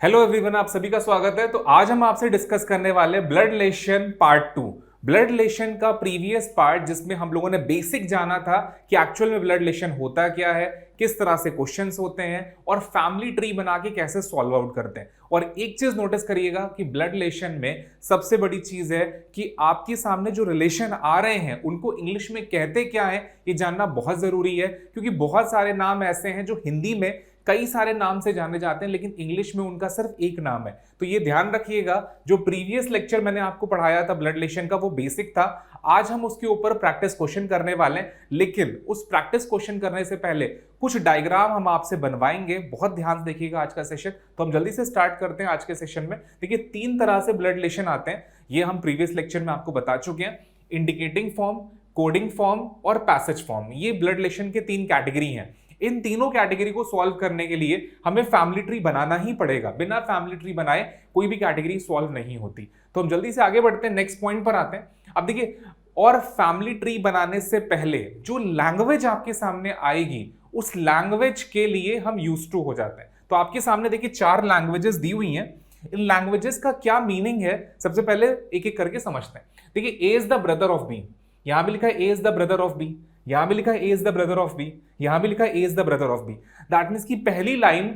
Hello everyone, आप सभी का स्वागत है। तो आज हम आपसे डिस्कस करने वाले blood relation part 2। Blood relation का प्रीवियस पार्ट जिसमें हम लोगों ने बेसिक जाना था कि एक्चुअल में ब्लड रिलेशन होता क्या है, किस तरह से क्वेश्चंस होते हैं और फैमिली ट्री बना के कैसे सॉल्व आउट करते हैं। और एक चीज नोटिस करिएगा कि ब्लड रिलेशन में सबसे बड़ी चीज है कि आपके सामने जो रिलेशन आ रहे हैं उनको इंग्लिश में कहते क्या है, ये जानना बहुत जरूरी है। क्योंकि बहुत सारे नाम ऐसे हैं जो हिंदी में कई सारे नाम से जाने जाते हैं लेकिन इंग्लिश में उनका सिर्फ एक नाम है। तो ये ध्यान रखिएगा, जो प्रीवियस लेक्चर मैंने आपको पढ़ाया था ब्लड रिलेशन का वो बेसिक था। आज हम उसके ऊपर प्रैक्टिस क्वेश्चन करने वाले हैं, लेकिन उस प्रैक्टिस क्वेश्चन करने से पहले कुछ डायग्राम हम आपसे बनवाएंगे। बहुत ध्यान से देखिएगा आज का सेशन। तो हम जल्दी से स्टार्ट करते हैं आज के सेशन में। देखिए, 3 तरह से ब्लड रिलेशन आते हैं, ये हम प्रीवियस लेक्चर में आपको बता चुके हैं। इंडिकेटिंग फॉर्म, कोडिंग फॉर्म और पैसेज फॉर्म, ये ब्लड रिलेशन के 3 कैटेगरी हैं। इन तीनों कैटेगरी को सॉल्व करने के लिए हमें फैमिली ट्री बनाना ही पड़ेगा। बिना फैमिली ट्री बनाए कोई भी कैटेगरी सॉल्व नहीं होती। तो हम जल्दी से आगे बढ़ते हैं, नेक्स्ट पॉइंट पर आते हैं। अब देखिए, और फैमिली ट्री बनाने से पहले जो लैंग्वेज आपके सामने आएगी उस लैंग्वेज के लिए हम यूज्ड टू हो जाते हैं। तो आपके सामने देखिए 4 लैंग्वेजेस दी हुई हैं। इन लैंग्वेजेस का क्या मीनिंग है सबसे पहले एक एक करके समझते हैं। देखिए, A is the brother of B, यहां भी लिखा है A is the brother of B, यहां भी लिखा है A is the brother of B, यहां भी लिखा है A is the brother of B. That means की पहली लाइन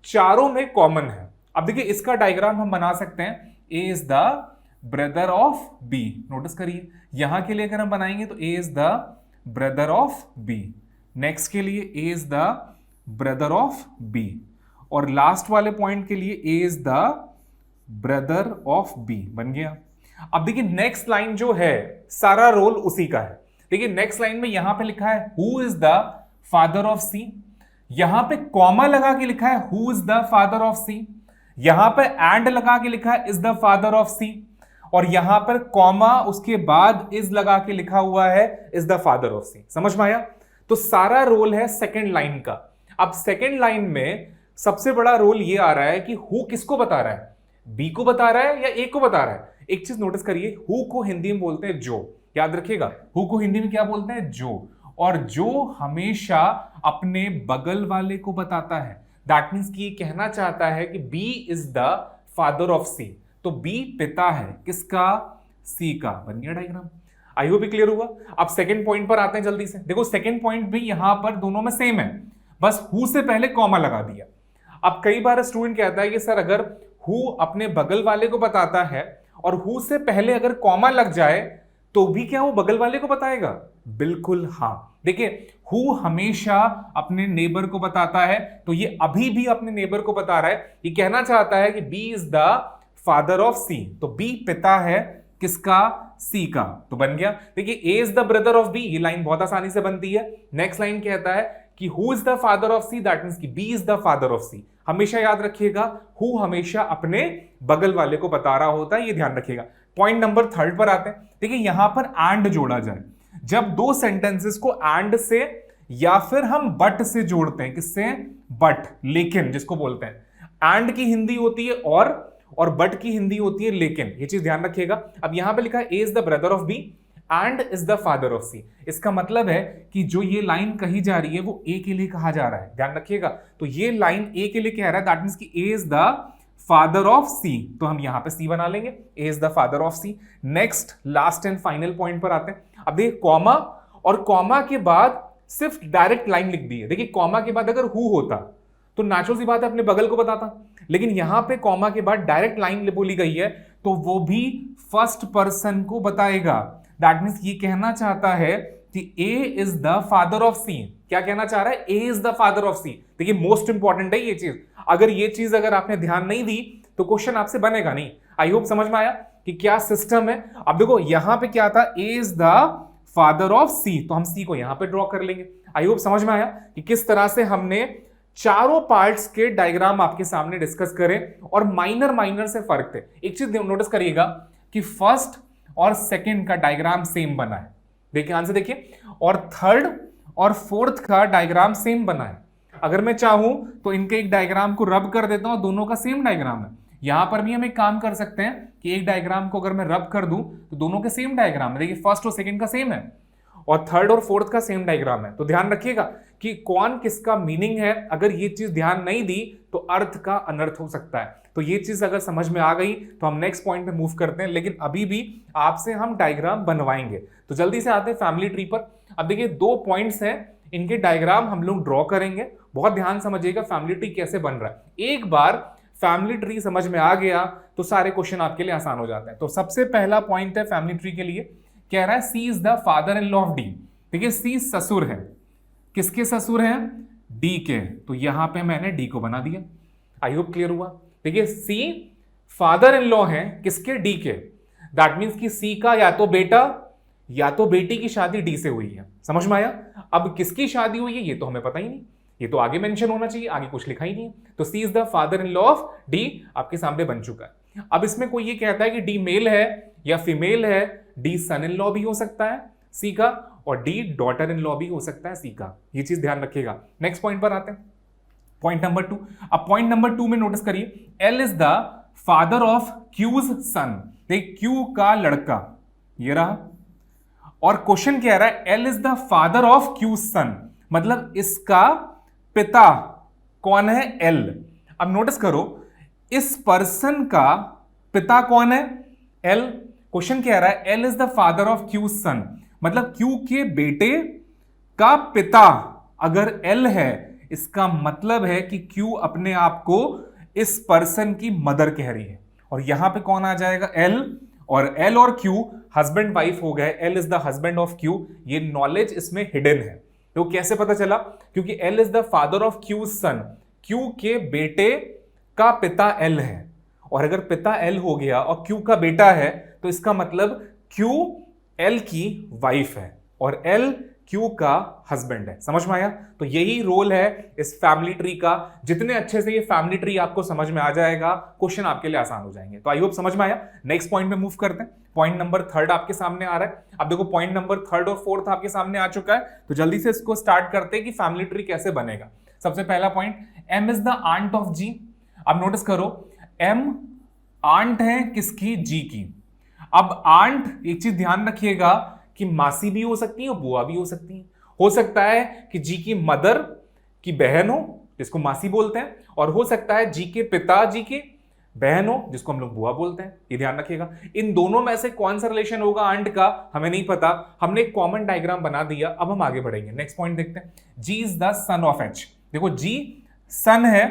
चारों में कॉमन है। अब देखिए, इसका डायग्राम हम बना सकते हैं, A is the brother of B. Notice करिए, यहां के लिए अगर हम बनाएंगे तो A is the brother of B, next के लिए A is the brother of B, और लास्ट वाले पॉइंट के लिए A is the brother of B. बन गया। अब देखिए, नेक्स्ट लाइन जो है सारा रोल उसी का है। देखिए, नेक्स्ट लाइन में यहां पे लिखा है who is the father of C, यहां पे कॉमा लगा के लिखा है who is the father of C, यहां पे एंड लगा के लिखा है is the father of C, और यहां पर कॉमा उसके बाद इज लगा के लिखा हुआ है इज द फादर ऑफ सी। समझ में आया? तो सारा रोल है सेकेंड लाइन का। अब सेकेंड लाइन में सबसे बड़ा रोल ये आ रहा है कि हु किसको बता रहा है, बी को बता रहा है या ए को बता रहा है। एक चीज नोटिस करिए, हु को हिंदी में बोलते हैं जो, याद रखिएगा, हु को हिंदी में क्या बोलते हैं, जो। और जो हमेशा अपने बगल वाले को बताता है। दैट मीन्स कि कहना चाहता है कि B is the father of C. तो बी पिता है किसका, सी का। बन गया डायग्राम। आई होप क्लियर हुआ। अब सेकंड पॉइंट पर आते हैं जल्दी से। देखो, सेकंड पॉइंट भी यहां पर दोनों में सेम है, बस हु से पहले कॉमा लगा दिया। अब कई बार स्टूडेंट कहता है कि सर अगर हु अपने बगल वाले को बताता है और हु से पहले अगर कॉमा लग जाए तो भी क्या वो बगल वाले को बताएगा? बिल्कुल हाँ। देखिए, हु हमेशा अपने नेबर को बताता है, तो ये अभी भी अपने नेबर को बता रहा है। ये कहना चाहता है कि B is the father of C. तो बी पिता है किसका, सी का। तो बन गया। देखिए, A is the brother of B, ये लाइन बहुत आसानी से बनती है। नेक्स्ट लाइन कहता है कि who is the father of C, that means कि B is the father of C. हमेशा याद रखिएगा, हु हमेशा अपने बगल वाले को बता रहा होता है, ये ध्यान रखिएगा। पॉइंट नंबर 3 पर आते हैं। देखिए, यहां पर एंड जोड़ा जाए, जब दो सेंटेंसेस को एंड से या फिर हम बट से जोड़ते हैं। किससे? बट, लेकिन जिसको बोलते हैं। एंड की हिंदी होती है और बट की हिंदी होती है लेकिन। ये चीज ध्यान रखिएगा। अब यहां पे लिखा है A is the brother of B and is the father of C. इसका मतलब है कि जो ये लाइन कही जा रही है वो ए के लिए कहा जा रहा है, ध्यान रखिएगा। तो ये लाइन ए के लिए कह रहा है, दैट मींस कि A is the father of C. तो हम यहां पे सी बना लेंगे, A is the father of C. Next, last and final point पर आते हैं। अब देखिए, कॉमा और कॉमा के बाद सिर्फ डायरेक्ट लाइन लिख दी है। देखिए, कॉमा के बाद अगर हु होता तो नेचुरल सी बात है अपने बगल को बताता, लेकिन यहां पे कॉमा के बाद डायरेक्ट लाइन बोली गई है तो वो भी फर्स्ट पर्सन को बताएगा। दैट मींस ये कहना चाहता है कि A is the father of सी। क्या कहना चाह रहा है? A is the father of सी। देखिए, मोस्ट इंपॉर्टेंट है ये चीज। अगर ये चीज अगर आपने ध्यान नहीं दी तो क्वेश्चन आपसे बनेगा नहीं। आई होप समझ में आया कि क्या सिस्टम है। अब देखो, यहां पे क्या था, ए is the father of C, तो हम सी को यहां पे ड्रॉ कर लेंगे। आई होप समझ में आया कि किस तरह से हमने चारों पार्ट्स के डायग्राम आपके सामने डिस्कस करें और माइनर से फर्क थे। एक चीज नोटिस करिएगा कि फर्स्ट और सेकंड का डायग्राम सेम बना है। देखिए, ध्यान से देखिए। और थर्ड और फोर्थ का डायग्राम सेम बना है। अगर मैं चाहूं तो इनके एक डायग्राम को रब कर देता हूं, दोनों का सेम डायग्राम है। यहां पर भी हम एक काम कर सकते हैं कि एक डायग्राम को अगर मैं रब कर दूं तो दोनों के सेम डायग्राम है। देखिए, फर्स्ट और सेकंड का सेम है और थर्ड और फोर्थ का सेम डायग्राम है। तो ध्यान रखिएगा कि कौन किसका मीनिंग है। अगर ये चीज ध्यान नहीं दी तो अर्थ का अनर्थ हो सकता है। तो ये चीज अगर समझ में आ गई तो हम नेक्स्ट पॉइंट पे मूव करते हैं, लेकिन अभी भी आपसे हम डायग्राम बनवाएंगे। तो जल्दी से आते हैं फैमिली ट्री पर। अब देखिए 2 पॉइंट्स हैं, इनके डायग्राम हम लोग ड्रॉ करेंगे। बहुत ध्यान समझिएगा फैमिली ट्री कैसे बन रहा है। एक बार फैमिली ट्री समझ में आ गया तो सारे क्वेश्चन आपके लिए आसान हो जाते हैं। तो सबसे पहला पॉइंट है फैमिली ट्री के लिए, कह रहा है C is the father in law of D. देखिए सी ससुर है, किसके ससुर हैं? डी के। तो यहां पे मैंने डी को बना दिया। आई होप क्लियर हुआ। देखिए सी फादर इन लॉ है किसके? डी के। दैट मीन्स कि सी का या तो बेटा या तो बेटी की शादी डी से हुई है। समझ में आया? अब किसकी शादी हुई है ये तो हमें पता ही नहीं, ये तो आगे मेंशन होना चाहिए, आगे कुछ लिखा ही नहीं है। तो C is the father in law of D आपके सामने बन चुका है। अब इसमें कोई ये कहता है कि डी मेल है या फीमेल है, डी सन इन लॉ भी हो सकता है सी का, और डी डॉटर इन लॉ भी हो सकता है सी का। ये चीज ध्यान रखिएगा। नेक्स्ट पॉइंट पर आते हैं, पॉइंट नंबर 2। अब पॉइंट नंबर 2 में नोटिस करिए, L is the father of Q's son. देख क्यू का लड़का ये रहा, और क्वेश्चन कह रहा है L is the father of Q's son, मतलब इसका पिता कौन है? एल। अब नोटिस करो इस पर्सन का पिता कौन है? एल। क्वेश्चन कह रहा है L is the father of Q son, मतलब क्यू के बेटे का पिता अगर एल है, इसका मतलब है कि क्यू अपने आप को इस पर्सन की मदर कह रही है। और यहां पे कौन आ जाएगा? एल। और एल और क्यू हस्बैंड वाइफ हो गए, L is the husband of Q. ये नॉलेज इसमें हिडन है। तो कैसे पता चला? क्योंकि L is the father of Q son, Q के बेटे का पिता एल है, और अगर पिता एल हो गया और क्यू का बेटा है तो इसका मतलब क्यू एल की वाइफ है और एल क्यू का हस्बैंड है। समझ में आया? तो यही रोल है इस फैमिली ट्री का। जितने अच्छे से ये फैमिली ट्री आपको समझ में आ जाएगा, क्वेश्चन आपके लिए आसान हो जाएंगे। तो आई होप समझ में आया। नेक्स्ट पॉइंट में मूव करते हैं। पॉइंट नंबर 3 आपके सामने आ रहा है। अब देखो पॉइंट नंबर 3 और 4 आपके सामने आ चुका है, तो जल्दी से इसको स्टार्ट करते हैं कि फैमिली ट्री कैसे बनेगा। सबसे पहला point, M is the aunt of G. अब नोटिस करो एम आंट है किसकी? जी की। अब आंट, एक चीज ध्यान रखिएगा कि मासी भी हो सकती है और बुआ भी हो सकती है। हो सकता है कि जी की मदर की बहन हो जिसको मासी बोलते हैं, और हो सकता है जी के पिताजी की बहन हो जिसको हम लोग बुआ बोलते हैं। ये ध्यान रखिएगा। इन दोनों में से कौन सा रिलेशन होगा आंट का हमें नहीं पता। हमने एक कॉमन डायग्राम बना दिया। अब हम आगे बढ़ेंगे। नेक्स्ट पॉइंट देखते हैं, G is the son of H. देखो जी सन है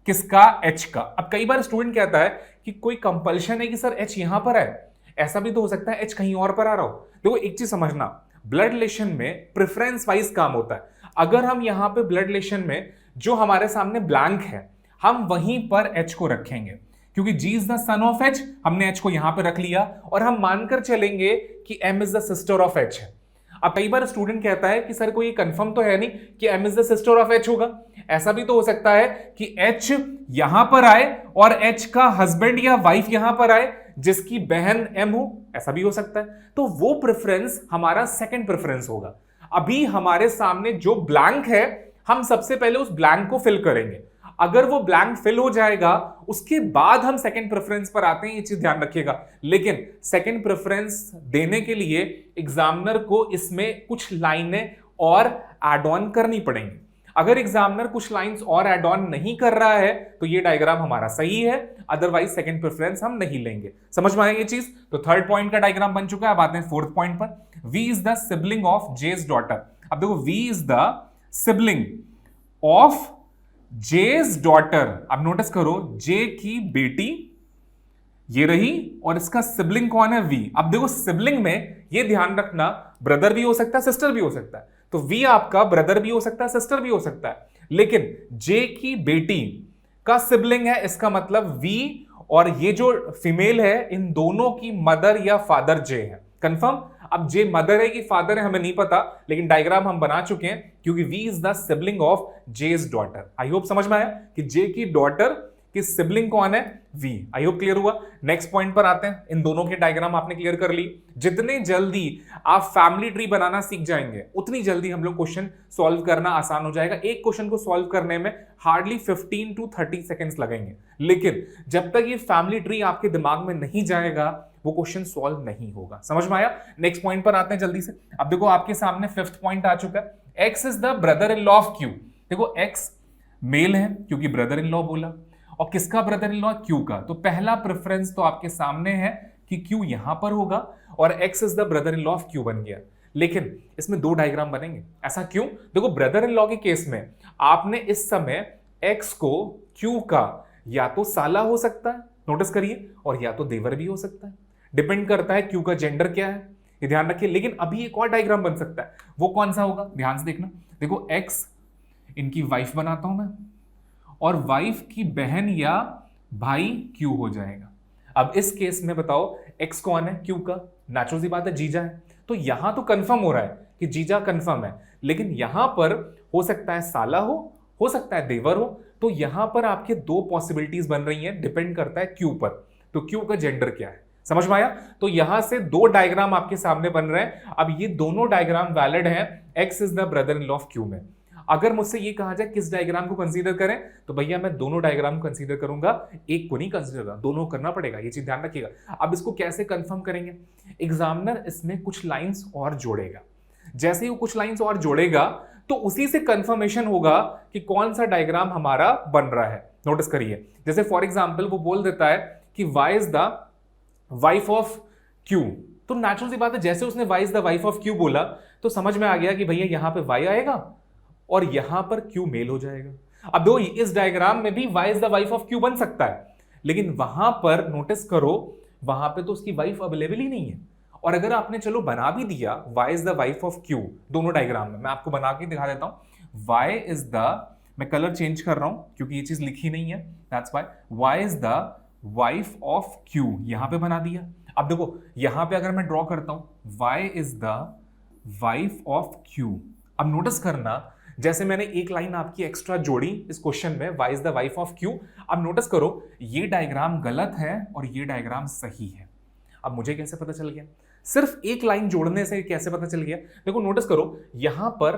किसका? एच का। अब कई बार स्टूडेंट कहता है कि कोई कंपल्शन है कि सर एच यहां पर है, ऐसा भी तो हो सकता है एच कहीं और पर आ रहा हो। देखो एक चीज समझना, ब्लड रिलेशन में प्रेफरेंस वाइज काम होता है। अगर हम यहां पे ब्लड रिलेशन में जो हमारे सामने ब्लैंक है हम वहीं पर एच को रखेंगे, क्योंकि G is the son of H, हमने एच को यहां पर रख लिया और हम मानकर चलेंगे कि M is the sister of H है। अब कई बार स्टूडेंट कहता है कि सर कोई कंफर्म तो है नहीं कि M is the sister of H होगा। ऐसा भी तो हो सकता है कि एच यहां पर आए और एच का हस्बैंड या वाइफ यहां पर आए जिसकी बहन एम हो, ऐसा भी हो सकता है। तो वो प्रेफरेंस हमारा सेकंड प्रेफरेंस होगा। अभी हमारे सामने जो ब्लैंक है हम सबसे पहले उस ब्लैंक को फिल करेंगे। अगर वो ब्लैंक फिल हो जाएगा उसके बाद हम सेकंड प्रेफरेंस पर आते हैं, ये चीज ध्यान रखिएगा। लेकिन सेकंड प्रेफरेंस देने के लिए एग्जामिनर को इसमें कुछ लाइनें और एड ऑन करनी पड़ेंगी। अगर एग्जामिनर कुछ लाइंस और एड ऑन नहीं कर रहा है तो ये डायग्राम हमारा सही है, अदरवाइज सेकंड प्रेफरेंस हम नहीं लेंगे। समझ में आया ये चीज? तो थर्ड पॉइंट का डायग्राम बन चुका है। अब आते हैं फोर्थ पॉइंट पर, V is the sibling of J's daughter. अब देखो V is the sibling of J's daughter. अब नोटिस करो जे की बेटी ये रही और इसका सिबलिंग कौन है? वी। अब देखो सिबलिंग में ये ध्यान रखना ब्रदर भी हो सकता है सिस्टर भी हो सकता है, तो वी आपका ब्रदर भी हो सकता है सिस्टर भी हो सकता है, लेकिन जे की बेटी का सिबलिंग है, इसका मतलब वी और ये जो फीमेल है इन दोनों की मदर या फादर जे है। कंफर्म? अब जे मदर है कि फादर है हमें नहीं पता, लेकिन डायग्राम हम बना चुके हैं क्योंकि V is the sibling of J's daughter. I hope समझ में आया कि जे की डॉटर की सिबलिंग कौन है? वी। आई होप क्लियर हुआ। नेक्स्ट पॉइंट पर आते हैं। इन दोनों के डायग्राम आपने क्लियर कर ली। जितने जल्दी आप फैमिली ट्री बनाना सीख जाएंगे उतनी जल्दी हम लोग क्वेश्चन सॉल्व करना आसान हो जाएगा। एक क्वेश्चन को सॉल्व करने में हार्डली 15 to 30 सेकेंड्स लगेंगे, लेकिन जब तक ये फैमिली ट्री आपके दिमाग में नहीं जाएगा वो क्वेश्चन सॉल्व नहीं होगा। समझ में आया? नेक्स्ट पॉइंट पर आते हैं जल्दी से। अब देखो आपके सामने फिफ्थ पॉइंट आ चुका है, x is the brother in law of Q. देखो एक्स मेल है क्योंकि ब्रदर इन लॉ बोला, और किसका ब्रदर इन लॉ? क्यू का। तो पहला प्रेफरेंस तो आपके सामने है कि क्यू यहां पर होगा और x is the brother in law of Q बन गया। लेकिन इसमें दो डायग्राम बनेंगे। ऐसा क्यों? देखो ब्रदर इन लॉ के केस में आपने इस समय एक्स को क्यू का या तो साला हो सकता है, नोटिस करिए, और या तो देवर भी हो सकता है। डिपेंड करता है क्यू का जेंडर क्या है, ये ध्यान रखिए। लेकिन अभी एक और डायग्राम बन सकता है, वो कौन सा होगा? ध्यान से देखना। देखो एक्स इनकी वाइफ बनाता हूं मैं, और वाइफ की बहन या भाई क्यू हो जाएगा। अब इस केस में बताओ एक्स कौन है? क्यू का। नेचुरल सी बात है, जीजा है। तो यहां तो कंफर्म हो रहा है कि जीजा कंफर्म है, लेकिन यहां पर हो सकता है साला हो सकता है देवर हो। तो यहां पर आपके दो पॉसिबिलिटीज बन रही हैं, डिपेंड करता है क्यू पर। तो क्यू का जेंडर क्या है, समझ में आया? तो यहां से दो डायग्राम आपके सामने बन रहे हैं। अब ये दोनों डायग्राम वैलिड हैं x is the brother in law of Q में। अगर मुझसे ये कहा जाए किस डायग्राम को कंसीडर करें, तो भैया मैं दोनों डायग्राम को कंसीडर करूंगा, एक को नहीं कंसीडर करूंगा, दोनों करना पड़ेगा, ये चीज ध्यान रखिएगा। अब इसको कैसे कंफर्म करेंगे? एग्जामिनर इसमें कुछ लाइंस और जोड़ेगा। जैसे ही वो कुछ लाइंस और जोड़ेगा तो उसी से कंफर्मेशन होगा कि कौन सा डायग्राम हमारा बन रहा है। नोटिस करिए, जैसे फॉर एग्जाम्पल वो बोल देता है कि Y is the wife of Q, तो नेचुरल सी बात है, जैसे उसने Y is the wife of Q बोला तो समझ में आ गया कि भैया यहां पे वाई आएगा और यहां पर क्यू मेल हो जाएगा। अब दो इस डायग्राम में भी Y is the wife of Q बन सकता है, लेकिन वहां पर नोटिस करो वहां पे तो उसकी वाइफ अवेलेबल ही नहीं है। और अगर आपने चलो बना भी दिया Y is the wife of Q दोनों डायग्राम में, मैं आपको बना के दिखा देता हूं। वाई इज द, मैं कलर चेंज कर रहा हूं क्योंकि ये चीज लिखी नहीं है, that's why Y is the wife of Q यहां पे बना दिया। अब देखो यहां पे अगर मैं ड्रॉ करता हूं Y is the wife of Q, अब नोटिस करना जैसे मैंने एक लाइन आपकी एक्स्ट्रा जोड़ी इस क्वेश्चन में, Y is the wife of Q. अब नोटिस करो ये डायग्राम गलत है और ये डायग्राम सही है। अब मुझे कैसे पता चल गया? सिर्फ एक लाइन जोड़ने से कैसे पता चल गया? देखो नोटिस करो यहां पर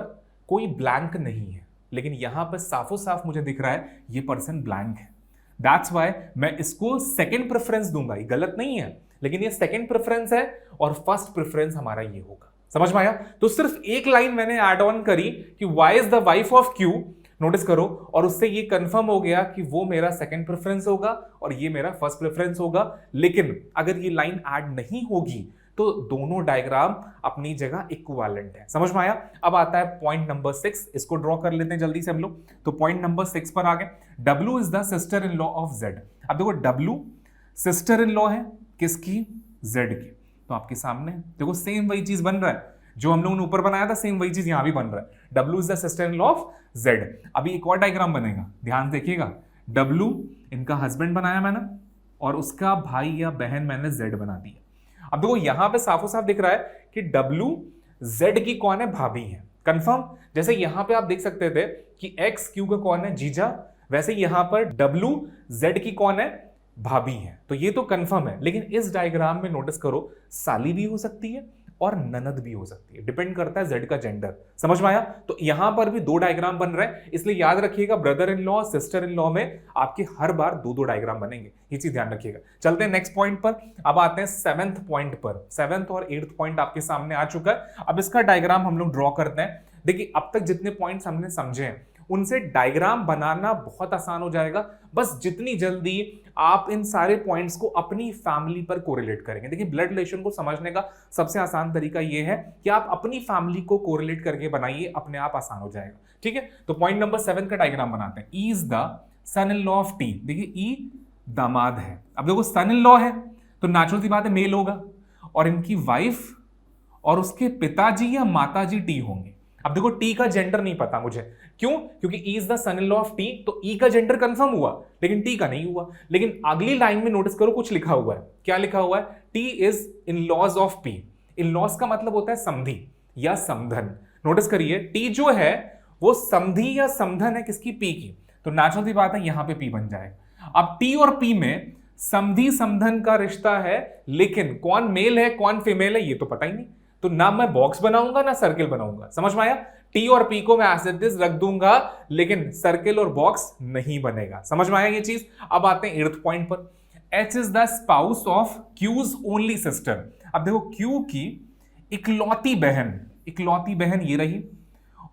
कोई ब्लैंक नहीं है, लेकिन यहां पर साफो साफ मुझे दिख रहा है ये पर्सन ब्लैंक है। दैट्स व्हाई मैं इसको सेकंड प्रेफरेंस दूंगा। ये गलत नहीं है, लेकिन ये सेकंड प्रेफरेंस है और फर्स्ट प्रेफरेंस हमारा ये होगा। समझ में आया? तो सिर्फ एक लाइन मैंने ऐड ऑन करी कि Y is the wife of Q, notice करो, और उससे ये कंफर्म हो गया कि वो मेरा सेकंड प्रेफरेंस होगा और ये मेरा फर्स्ट प्रेफरेंस होगा। लेकिन अगर ये लाइन ऐड नहीं होगी तो दोनों डायग्राम अपनी जगह इक्विवेलेंट है। समझ में आया? अब आता है पॉइंट नंबर 6, इसको ड्रॉ कर लेते हैं जल्दी से हम लोग। तो पॉइंट नंबर 6 पर आ गए। W is the sister in law of Z। अब देखो W सिस्टर इन लॉ है किसकी? Z की। तो आपके सामने देखो सेम वही चीज बन रहा है जो हम लोगों ने ऊपर बनाया था, सेम वही चीज यहां भी बन रहा है। W is the sister in law of Z। अभी एक और डायग्राम बनेगा, ध्यान देखिएगा। W इनका हस्बैंड बनाया मैंने और उसका भाई या बहन मैंने Z बना दिया। अब देखो यहां पे साफो साफ दिख रहा है कि W Z की कौन है? भाभी है। कंफर्म? जैसे यहां पे आप देख सकते थे कि X Q का कौन है? जीजा। वैसे यहां पर W Z की कौन है? भाभी है। तो ये तो कंफर्म है, लेकिन इस डायग्राम में नोटिस करो साली भी हो सकती है और ननद भी हो सकती है, डिपेंड करता है Z का जेंडर। समझ में आया? तो यहां पर भी दो डायग्राम बन रहे हैं, इसलिए याद रखिएगा brother in law sister in law में आपके हर बार दो दो डायग्राम बनेंगे, ये चीज ध्यान रखिएगा। चलते हैं नेक्स्ट पॉइंट पर। अब आते हैं 7th पॉइंट पर। 7th और 8th पॉइंट आपके सामने आ चुका है। अब इसका डायग्राम हम लोग ड्रॉ करते हैं। देखिए अब तक जितने पॉइंट्स हमने समझे हैं उनसे डायग्राम बनाना बहुत आसान हो जाएगा, बस जितनी जल्दी आप इन सारे पॉइंट्स को अपनी फैमिली पर कोरिलेट करेंगे। देखिए ब्लड रिलेशन को समझने का सबसे आसान तरीका यह है कि आप अपनी फैमिली को कोरिलेट करके बनाइए, अपने आप आसान हो जाएगा। ठीक है, तो पॉइंट नंबर 7 का डायग्राम बनाते हैं। E is the son in law of T. देखिए ई दामाद है। अब देखो सन इन लॉ है तो नेचुरल सी बात है मेल होगा, और इनकी वाइफ और उसके पिताजी या माताजी टी होंगे। अब देखो टी का जेंडर नहीं पता मुझे, क्यों? क्योंकि E is the son in law of T, तो ई का जेंडर कंफर्म हुआ लेकिन टी का नहीं हुआ। लेकिन अगली लाइन में नोटिस करो कुछ लिखा हुआ है। क्या लिखा हुआ है? T is in laws of P. In laws का मतलब होता है समधी या समधन। नोटिस करिए टी जो है वो समधी या समधन है किसकी? पी की। तो नेचुरल सी बात है यहां पे पी बन जाएगा। अब टी और पी में समधी समधन का रिश्ता है, लेकिन कौन मेल है कौन फीमेल है ये तो पता ही नहीं, तो ना मैं बॉक्स बनाऊंगा ना सर्किल बनाऊंगा। समझ में आया? टी और पी को मैं एज इट इज रख दूंगा, लेकिन सर्किल और बॉक्स नहीं बनेगा। समझ में आया ये चीज? अब आते हैं 8th पॉइंट पर। H is the spouse of Q's only sister. अब देखो Q की इकलौती बहन ये रही,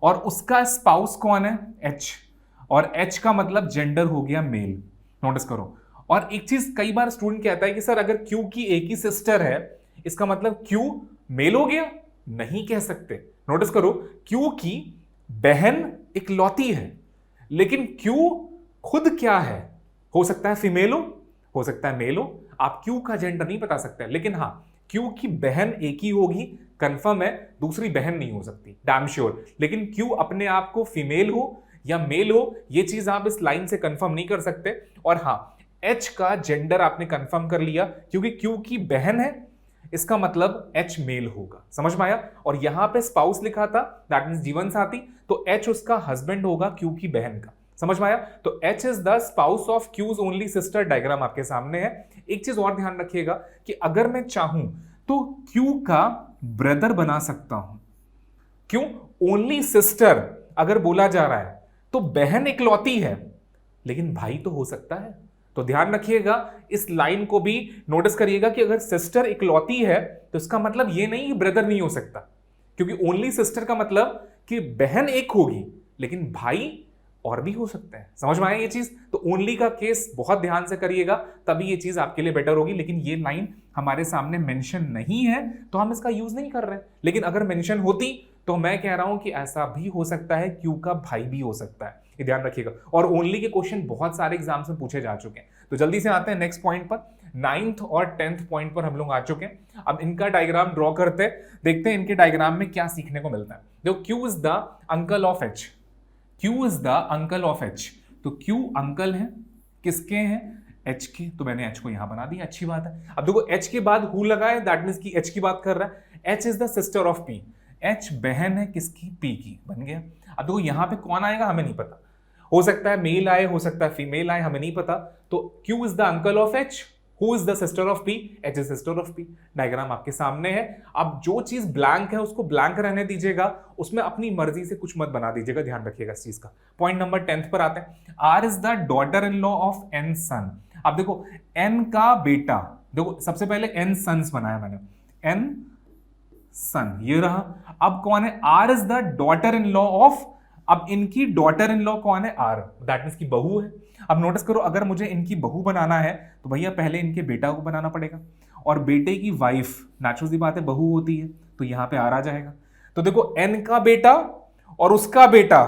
और उसका स्पाउस कौन है? H, और H का मतलब जेंडर हो गया मेल। नोटिस करो। और एक चीज कई बार स्टूडेंट कहता है कि सर अगर क्यू की एक ही सिस्टर है इसका मतलब क्यू मेल हो गया, नहीं कह सकते। नोटिस करो, क्यू की बहन इकलौती है, लेकिन क्यू खुद क्या है? हो सकता है फीमेल हो सकता है मेल हो, आप क्यू का जेंडर नहीं बता सकते, लेकिन हाँ क्यू की बहन एक ही होगी, कंफर्म है, दूसरी बहन नहीं हो सकती, डैम श्योर। लेकिन क्यू अपने आप को फीमेल हो या मेल हो, ये चीज आप इस लाइन से कंफर्म नहीं कर सकते। और हाँ, एच का जेंडर आपने कंफर्म कर लिया, क्योंकि क्यू की बहन है, इसका मतलब एच मेल होगा। समझ में आया? और यहां पे स्पाउस लिखा था, दैट मींस जीवन साथी, तो एच उसका हस्बैंड होगा क्यू की बहन का। समझ में आया? तो H is the spouse of Q's only sister. Diagram आपके सामने है। एक चीज और ध्यान रखिएगा कि अगर मैं चाहूं तो क्यू का ब्रदर बना सकता हूं। क्यों? ओनली सिस्टर अगर बोला जा रहा है तो बहन इकलौती है, लेकिन भाई तो हो सकता है। तो ध्यान रखिएगा, इस लाइन को भी नोटिस करिएगा कि अगर सिस्टर इकलौती है तो इसका मतलब ये नहीं कि ब्रदर नहीं हो सकता, क्योंकि ओनली सिस्टर का मतलब कि बहन एक होगी लेकिन भाई और भी हो सकते हैं। समझ में आया ये चीज? तो ओनली का केस बहुत ध्यान से करिएगा, तभी ये चीज आपके लिए बेटर होगी। लेकिन ये लाइन हमारे सामने मेंशन नहीं है तो हम इसका यूज नहीं कर रहे हैं, लेकिन अगर मेंशन होती तो मैं कह रहा हूं कि ऐसा भी हो सकता है, क्यू का भाई भी हो सकता है, ये ध्यान रखिएगा। और ओनली के क्वेश्चन बहुत सारे एग्जाम्स में पूछे जा चुके हैं। तो जल्दी से आते हैं नेक्स्ट पॉइंट पर। 9th और 10th पॉइंट पर हम लोग आ चुके हैं। अब इनका डायग्राम ड्रॉ करते हैं, देखते हैं इनके डायग्राम में क्या सीखने को मिलता है। देखो, Q is the uncle of H, Q is the uncle of H. तो क्यू अंकल है किसके हैं? एच के। तो मैंने एच को यहां बना दिया, अच्छी बात है। अब देखो, एच के बाद हु लगा है, दैट मींस कि एच की बात कर रहा है। H is the sister of P, H बहन है किसकी? पी की। बन गया। अब देखो यहां पे कौन आएगा हमें नहीं पता, हो सकता है मेल आए, हो सकता है फीमेल आए, हमें नहीं पता। तो Q is the uncle of H, who is the sister of P? H is sister of P. Diagram आपके सामने है। अब जो चीज ब्लैंक है उसको ब्लैंक रहने दीजिएगा, उसमें अपनी मर्जी से कुछ मत बना दीजिएगा, ध्यान रखिएगा इस चीज का। पॉइंट नंबर 10th पर आते हैं। R is the daughter in law of N son. अब देखो, एन का बेटा, देखो सबसे पहले एन सन्स बनाया मैंने, एन सन ये रहा। अब कौन है? R is the daughter in law of, अब इनकी डॉटर इन लॉ कौन है? आर, दैट मींस की बहू है। अब नोटिस करो, अगर मुझे इनकी बहू बनाना है तो भैया पहले इनके बेटा को बनाना पड़ेगा, और बेटे की वाइफ नेचुरल सी बात है बहू होती है, तो यहां पे आर आ जाएगा। तो देखो, एन का बेटा और उसका बेटा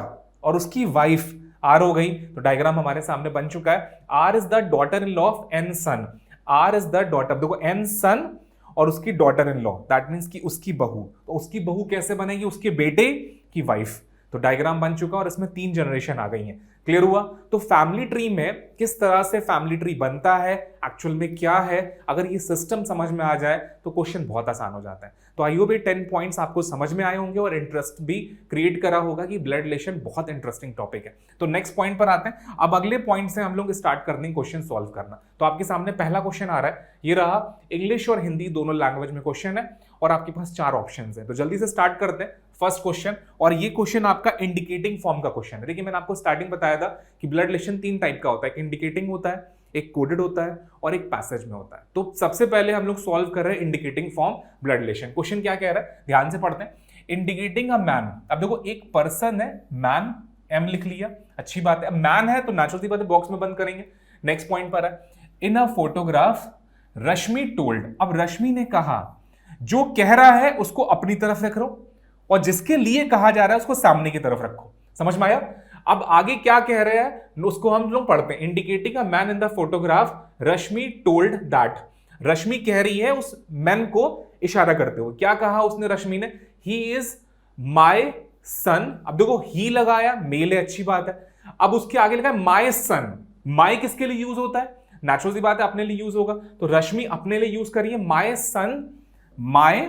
और उसकी वाइफ आर हो गई। तो डायग्राम हमारे सामने बन चुका है। R is the daughter in law of N son, R is the daughter, देखो एन सन और उसकी daughter in law, that means की उसकी बहू। तो उसकी बहू कैसे बनेगी? उसके बेटे की वाइफ। तो डायग्राम बन चुका और इसमें 3 जनरेशन आ गई हैं। क्लियर हुआ? तो फैमिली ट्री में किस तरह से फैमिली ट्री बनता है, एक्चुअल में क्या है, अगर ये सिस्टम समझ में आ जाए तो क्वेश्चन बहुत आसान हो जाता है। तो आई होप ये 10 पॉइंट्स आपको समझ में आए होंगे और इंटरेस्ट भी क्रिएट करा होगा कि ब्लड रिलेशन बहुत इंटरेस्टिंग टॉपिक है। तो नेक्स्ट पॉइंट पर आते हैं। अब अगले पॉइंट से हम लोग स्टार्ट कर देंगे क्वेश्चन सॉल्व करना। तो आपके सामने पहला क्वेश्चन आ रहा है, ये रहा। इंग्लिश और हिंदी दोनों लैंग्वेज में क्वेश्चन है और आपके पास 4 ऑप्शन है। तो जल्दी से स्टार्ट करते हैं फर्स्ट क्वेश्चन। और ये क्वेश्चन आपका इंडिकेटिंग फॉर्म का क्वेश्चन है। देखिए, मैंने आपको स्टार्टिंग बताया था कि ब्लड रिलेशन 3 टाइप का होता है, एक इंडिकेटिंग होता है, एक कोडेड होता है और एक पैसेज में होता है। तो सबसे पहले हम लोग सॉल्व कर रहे हैं indicating form blood relation. Question क्या कह रहा है, ध्यान से पढ़ते हैं। इंडिकेटिंग अ मैन, अब देखो एक पर्सन है, मैन, एम लिख लिया, अच्छी बात है। मैन है तो नेचुरल सी बात है बॉक्स में बंद करेंगे। नेक्स्ट पॉइंट पर है, इन अ फोटोग्राफ रश्मि टोल्ड। अब रश्मि ने कहा, जो कह रहा है उसको अपनी तरफ रख लो और जिसके लिए कहा जा रहा है उसको सामने की तरफ रखो। समझ में आया? अब आगे क्या कह रहे हैं उसको हम लोग पढ़ते हैं। Indicating a man in the photograph Rashmi told that. Rashmi कह रही है उस मैन को इशारा करते हुए, क्या कहा उसने रश्मि ने? He is my son. अब देखो ही लगाया, मेल है, अच्छी बात है। अब उसके आगे लगा माय सन। माय किसके लिए यूज होता है? नेचुरल सी बात है अपने लिए यूज होगा। तो रश्मि अपने लिए यूज करिए my son, my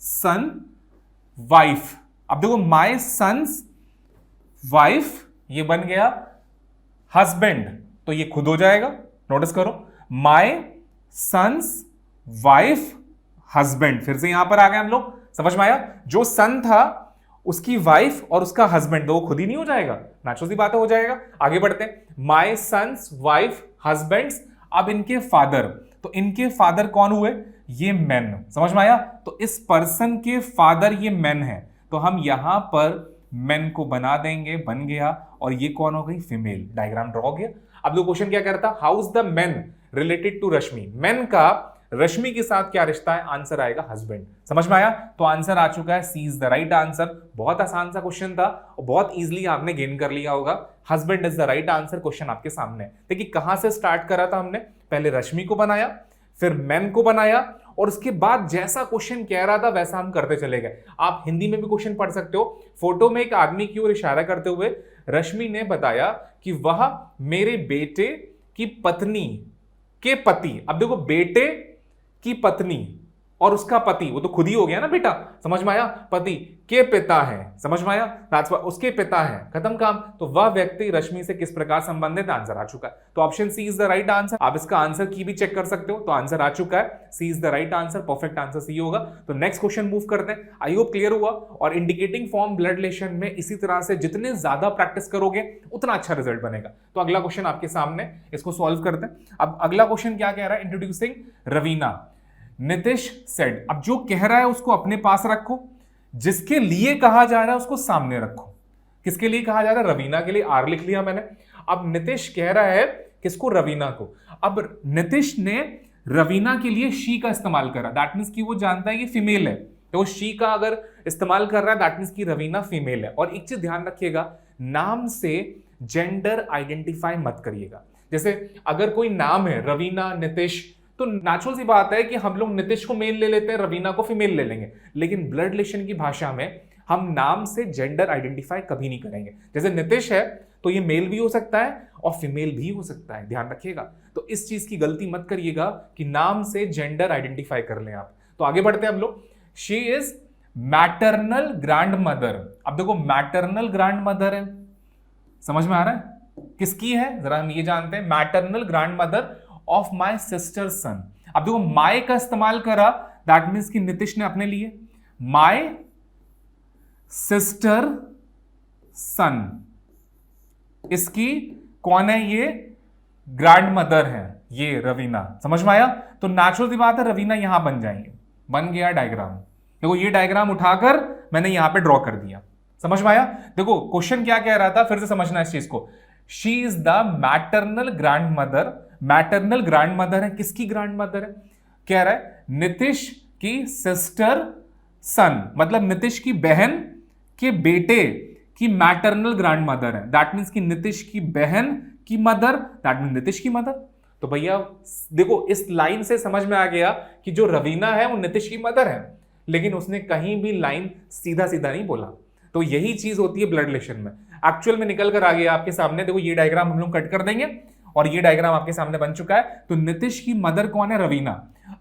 son wife. अब देखो माय सन्स वाइफ, ये बन गया हस्बैंड, तो ये खुद हो जाएगा। नोटिस करो, माय सन्स वाइफ हस्बैंड, फिर से यहां पर आ गए हम लोग। समझ में आया? जो सन था उसकी वाइफ और उसका हस्बैंड, तो वो खुद ही नहीं हो जाएगा? नेचुरल सी बात हो जाएगा। आगे बढ़ते हैं, माय सन्स वाइफ हस्बैंड्स। अब इनके फादर, तो इनके फादर कौन हुए? ये मैन। समझ में आया? तो इस पर्सन के फादर ये मैन है, तो हम यहां पर मैन को बना देंगे, बन गया। और ये कौन हो गई, फीमेल। डायग्राम ड्रॉ हो गया। अब दो क्वेश्चन क्या करता, how is the man related to Rashmi, man का रश्मि के साथ क्या रिश्ता है, आंसर आएगा हस्बैंड। समझ में आया? तो आंसर आ चुका है, C is the right answer. बहुत आसान सा क्वेश्चन था और बहुत इजीली आपने गेन कर लिया होगा। Husband is the right answer. Question आपके सामने। देखिए कहां से स्टार्ट करा था हमने, पहले रश्मि को बनाया, फिर मैन को बनाया, और उसके बाद जैसा क्वेश्चन कह रहा था वैसा हम करते चले गए। आप हिंदी में भी क्वेश्चन पढ़ सकते हो। फोटो में एक आदमी की ओर इशारा करते हुए रश्मि ने बताया कि वह मेरे बेटे की पत्नी के पति, अब देखो बेटे की पत्नी और उसका पति, वो तो खुद ही हो गया ना बेटा, समझ में आया, पति के पिता है, समझ में आया, उसके पिता है, खत्म काम। तो वह व्यक्ति रश्मि से किस प्रकार संबंधित, आंसर आ चुका है। तो option C is the right answer. आप इसका आंसर की भी चेक कर सकते हो, तो आंसर आ चुका है, C is the right answer. Perfect answer C होगा। तो नेक्स्ट क्वेश्चन मूव करते हैं। आई होप क्लियर हुआ। और इंडिकेटिंग फॉर्म ब्लड रिलेशन में इसी तरह से जितने ज्यादा प्रैक्टिस करोगे उतना अच्छा रिजल्ट बनेगा। तो अगला क्वेश्चन आपके सामने, इसको सॉल्व करते हैं। अब अगला क्वेश्चन क्या कह रहा है, इंट्रोड्यूसिंग रवीना, नितिश सेड। अब जो कह रहा है उसको अपने पास रखो, जिसके लिए कहा जा रहा है उसको सामने रखो। किसके लिए कहा जा रहा है, रवीना के लिए, आर लिख लिया मैंने। अब नितिश कह रहा है किसको, रवीना को। अब नितिश ने रवीना के लिए शी का इस्तेमाल करा, दैट मींस कि वो जानता है कि फीमेल है, तो वो शी का अगर इस्तेमाल कर रहा है दैट मींस कि रवीना फीमेल है। और एक चीज ध्यान रखिएगा, नाम से जेंडर आइडेंटिफाई मत करिएगा। जैसे अगर कोई नाम है रवीना, नितिश, तो नेचुरल सी बात है कि हम लोग नितिश को मेल ले लेते हैं, रवीना को फीमेल ले लेंगे। लेकिन ब्लड रिलेशन की भाषा में हम नाम से जेंडर आइडेंटिफाई कभी नहीं करेंगे। जैसे नितिश है तो ये मेल भी हो सकता है और फीमेल भी हो सकता है, ध्यान रखिएगा। तो इस चीज की गलती मत करिएगा कि नाम से जेंडर आइडेंटिफाई कर लें आप। तो आगे बढ़ते हैं हम लोग। She is maternal grand mother. अब देखो मैटरनल ग्रैंड मदर है, समझ में आ रहा है किसकी है, जरा हम ये जानते हैं। Maternal grand mother of my sister son. अब देखो माई का इस्तेमाल करा, दैट मीन्स कि नितिश ने अपने लिए, माई सिस्टर सन, इसकी कौन है, ये ग्रैंड मदर है, ये रवीना। समझ में आया? तो नेचुरल सी बात है रवीना यहां बन जाएंगे। बन गया डायग्राम। देखो ये डायग्राम उठाकर मैंने यहां पे ड्रॉ कर दिया। समझ में आया? देखो क्वेश्चन क्या कह रहा था, फिर से समझना इस चीज को। She is the maternal grand mother. Maternal grand mother है, किसकी ग्रैंड मदर है, कह रहा है नितिश की सिस्टर सन, मतलब नितिश की बहन के बेटे की मैटरनल ग्रैंड मदर है। दैट मीन्स कि नितिश की बहन की मदर, दैट मीन्स नितिश की मदर। तो भैया देखो इस लाइन से समझ में आ गया कि जो रवीना है वो नितिश की मदर है, लेकिन उसने कहीं भी लाइन सीधा सीधा नहीं बोला। तो यही चीज होती है ब्लड रिलेशन में। एक्चुअल में निकल कर आ गया आपके सामने। देखो ये डायग्राम हम लोग कट कर देंगे और ये डायग्राम आपके सामने बन चुका है। तो नितिश की मदर कौन है, रवीना।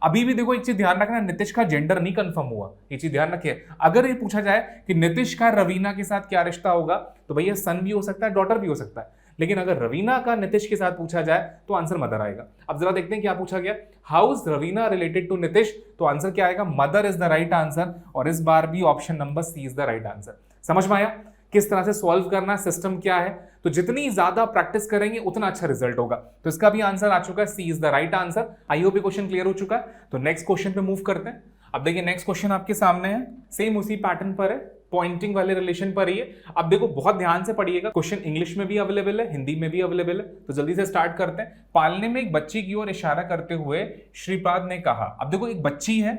अभी भी देखो एक चीज ध्यान रखना, नितिश का जेंडर नहीं कंफर्म हुआ, ये चीज ध्यान रखिए। अगर ये पूछा जाए कि नितिश का रवीना के साथ क्या रिश्ता होगा, तो भैया सन भी हो सकता है, डॉटर भी हो सकता है। लेकिन अगर रवीना का नितिश के साथ पूछा जाए तो आंसर मदर आएगा। अब जरा देखते हैं क्या पूछा गया, how is Raveena related to Nitish. तो आंसर क्या आएगा, mother is the right answer. और इस बार भी option number C is the right answer. समझ में आया किस तरह से सॉल्व करना, सिस्टम क्या है। तो जितनी ज्यादा प्रैक्टिस करेंगे उतना अच्छा रिजल्ट होगा। तो इसका भी आंसर आ चुका है, C is the right answer. I hope ये क्वेश्चन क्लियर हो चुका है। तो नेक्स्ट क्वेश्चन पे मूव करते हैं। अब देखिए नेक्स्ट क्वेश्चन आपके सामने है, सेम उसी पैटर्न पर है, पॉइंटिंग वाले रिलेशन पर ही है। अब देखो बहुत ध्यान से पढ़िएगा, क्वेश्चन इंग्लिश में भी अवेलेबल है, हिंदी में भी अवेलेबल है। तो जल्दी से स्टार्ट करते हैं। पालने में एक बच्ची की ओर इशारा करते हुए श्रीपाद ने कहा। अब देखो एक बच्ची है,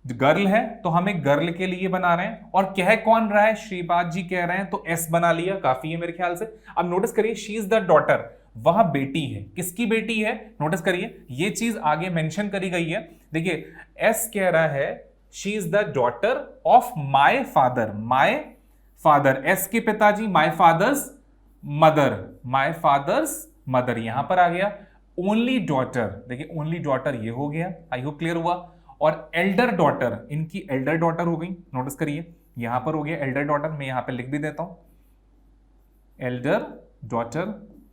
गर्ल है, तो हम एक गर्ल के लिए बना रहे हैं। और कह कौन रहा है, श्रीपाद जी कह रहे हैं, तो एस बना लिया, काफी है मेरे ख्याल से। अब नोटिस करिए, शी इज द डॉटर, वह बेटी है। किसकी बेटी है, नोटिस करिए ये चीज आगे मेंशन करी गई है। देखिए एस कह रहा है she is the daughter of my father. My father, S के पिताजी, my father's mother, my father's mother यहां पर आ गया। ओनली डॉटर, देखिए ओनली डॉटर ये हो गया। आई होप क्लियर हुआ। और एल्डर डॉटर, इनकी एल्डर डॉटर हो गई। नोटिस करिए यहां पर हो गया एल्डर डॉटर, मैं यहां पे लिख भी देता हूं एल्डर डॉटर।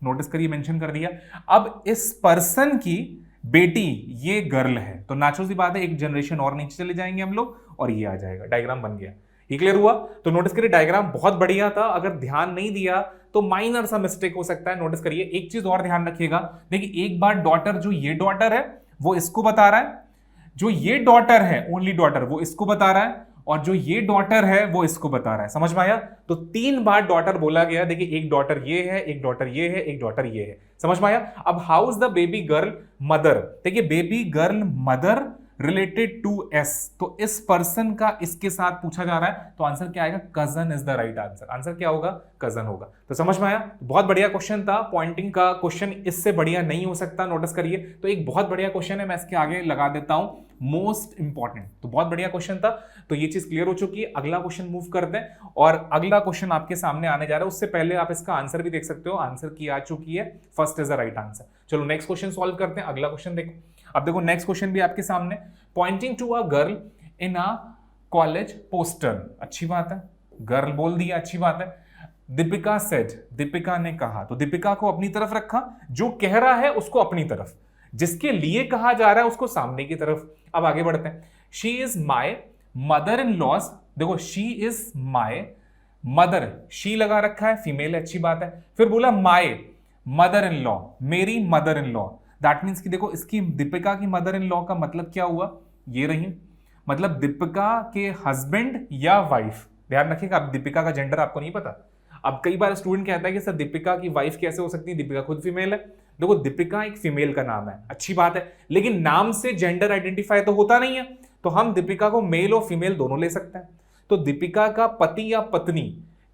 नोटिस करिए मेंशन कर दिया। अब इस पर्सन की बेटी ये गर्ल है, तो नेचुरल सी बात है एक जनरेशन और नीचे चले जाएंगे हम लोग और ये आ जाएगा, डायग्राम बन गया। ये क्लियर हुआ। तो नोटिस करिए डायग्राम बहुत बढ़िया था, अगर ध्यान नहीं दिया तो माइनर सा मिस्टेक हो सकता है। नोटिस करिए एक चीज और ध्यान रखिएगा, देखिए एक बार डॉटर, जो ये डॉटर है वो इसको बता रहा है, जो ये डॉटर है ओनली डॉटर वो इसको बता रहा है, और जो ये डॉटर है वो इसको बता रहा है। समझ में आया? तो 3 बार डॉटर बोला गया। देखिए एक डॉटर ये है, एक डॉटर ये है, एक डॉटर ये है। समझ में आया? अब how is the baby girl mother? देखिए baby girl mother related to S, तो इस पर्सन का इसके साथ पूछा जा रहा है, तो आंसर क्या आएगा? Cousin is the right answer. Answer क्या होगा? कजन होगा। तो समझ में आया? बहुत बढ़िया क्वेश्चन था। पॉइंटिंग का क्वेश्चन इससे बढ़िया नहीं हो सकता, नोटिस करिए। तो एक बहुत बढ़िया क्वेश्चन है, मैं इसके आगे लगा देता हूं मोस्ट इंपॉर्टेंट। तो बहुत बढ़िया क्वेश्चन था, तो ये चीज क्लियर हो चुकी है। अगला क्वेश्चन मूव करते हैं, और अगला क्वेश्चन आपके सामने आने जा रहा है। उससे पहले आप इसका आंसर भी देख सकते हो, आंसर की आ चुकी है, first is the right answer. चलो नेक्स्ट क्वेश्चन सॉल्व करते हैं। अगला क्वेश्चन देखो। अब देखो नेक्स्ट क्वेश्चन भी आपके सामने, pointing to a girl in a college poster. अच्छी बात है, गर्ल बोल दिया, अच्छी बात है। दीपिका सेड, दीपिका ने कहा, तो दीपिका को अपनी तरफ रखा, जो कह रहा है उसको अपनी तरफ, जिसके लिए कहा जा रहा है उसको सामने की तरफ। अब आगे बढ़ते हैं। She is my mother in laws, देखो she is my mother, she लगा रखा है, फीमेल है, अच्छी बात है। फिर बोला माई मदर इन लॉ, मेरी mother in law. That means कि देखो इसकी दीपिका की मदर इन लॉ का मतलब क्या हुआ? ये रही, मतलब दीपिका के हस्बैंड या वाइफ। ध्यान रखिएगा, अब दीपिका का जेंडर आपको नहीं पता। अब कई बार स्टूडेंट कहता है कि सर दीपिका की वाइफ कैसे हो सकती है, दीपिका खुद फीमेल है। देखो दीपिका एक फीमेल का नाम है, अच्छी बात है, लेकिन नाम से जेंडर आइडेंटिफाई तो होता नहीं है, तो हम दीपिका को मेल और फीमेल दोनों ले सकते हैं। तो दीपिका का पति या पत्नी